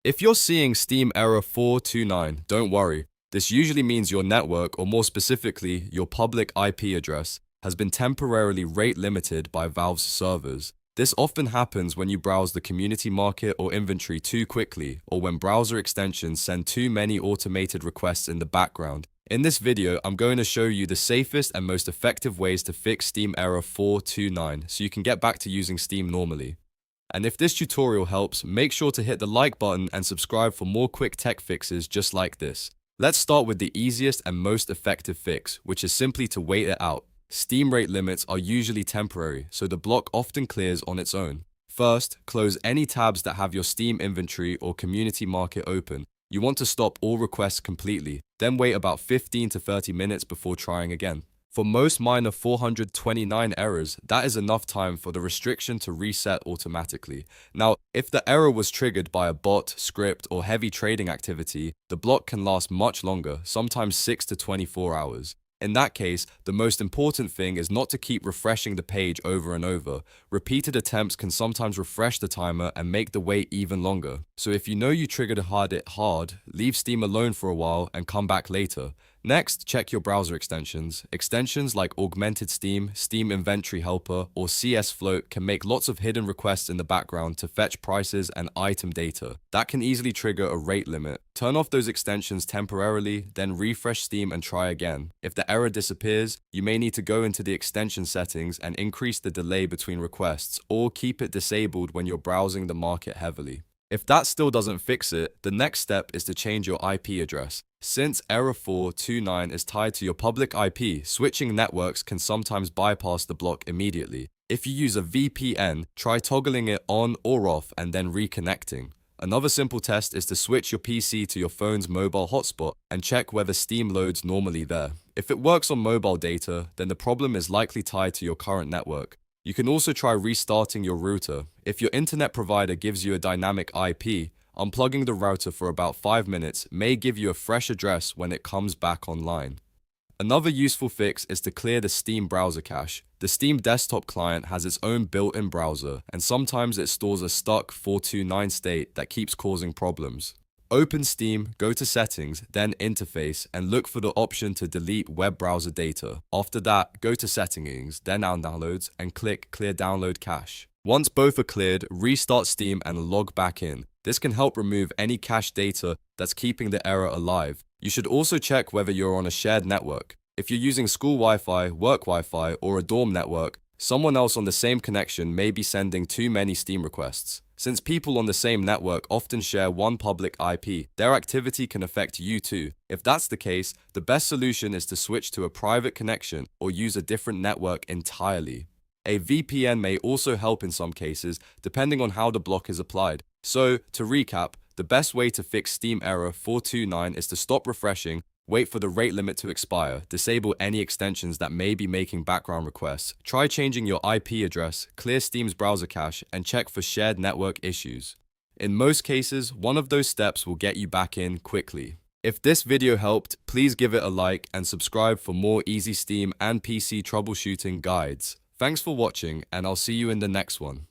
If you're seeing Steam error 429, don't worry. This usually means your network, or more specifically, your public IP address, has been temporarily rate limited by Valve's servers. This often happens when you browse the community market or inventory too quickly, or when browser extensions send too many automated requests in the background. In this video, I'm going to show you the safest and most effective ways to fix Steam error 429 so you can get back to using Steam normally. And if this tutorial helps, make sure to hit the like button and subscribe for more quick tech fixes just like this. Let's start with the easiest and most effective fix, which is simply to wait it out. Steam rate limits are usually temporary, so the block often clears on its own. First, close any tabs that have your Steam inventory or community market open. You want to stop all requests completely, then wait about 15 to 30 minutes before trying again. For most minor 429 errors, that is enough time for the restriction to reset automatically. Now, if the error was triggered by a bot, script, or heavy trading activity, the block can last much longer, sometimes 6 to 24 hours. In that case, the most important thing is not to keep refreshing the page over and over. Repeated attempts can sometimes refresh the timer and make the wait even longer. So if you know you triggered it hard, leave Steam alone for a while and come back later. Next, check your browser extensions. Extensions like Augmented Steam, Steam Inventory Helper, or CS Float can make lots of hidden requests in the background to fetch prices and item data. That can easily trigger a rate limit. Turn off those extensions temporarily, then refresh Steam and try again. If the error disappears, you may need to go into the extension settings and increase the delay between requests, or keep it disabled when you're browsing the market heavily. If that still doesn't fix it, the next step is to change your IP address. Since error 429 is tied to your public IP, switching networks can sometimes bypass the block immediately. If you use a VPN, try toggling it on or off and then reconnecting. Another simple test is to switch your PC to your phone's mobile hotspot and check whether Steam loads normally there. If it works on mobile data, then the problem is likely tied to your current network. You can also try restarting your router. If your internet provider gives you a dynamic IP, unplugging the router for about 5 minutes may give you a fresh address when it comes back online. Another useful fix is to clear the Steam browser cache. The Steam desktop client has its own built-in browser, and sometimes it stores a stuck 429 state that keeps causing problems. Open Steam, go to Settings, then Interface, and look for the option to delete web browser data. After that, go to Settings, then Downloads, and click Clear Download Cache. Once both are cleared, restart Steam and log back in. This can help remove any cache data that's keeping the error alive. You should also check whether you're on a shared network. If you're using school Wi-Fi, work Wi-Fi, or a dorm network, someone else on the same connection may be sending too many Steam requests. Since people on the same network often share one public IP, their activity can affect you too. If that's the case, the best solution is to switch to a private connection or use a different network entirely. A VPN may also help in some cases, depending on how the block is applied. So, to recap, the best way to fix Steam error 429 is to stop refreshing, wait for the rate limit to expire, disable any extensions that may be making background requests, try changing your IP address, clear Steam's browser cache, and check for shared network issues. In most cases, one of those steps will get you back in quickly. If this video helped, please give it a like and subscribe for more easy Steam and PC troubleshooting guides. Thanks for watching, and I'll see you in the next one.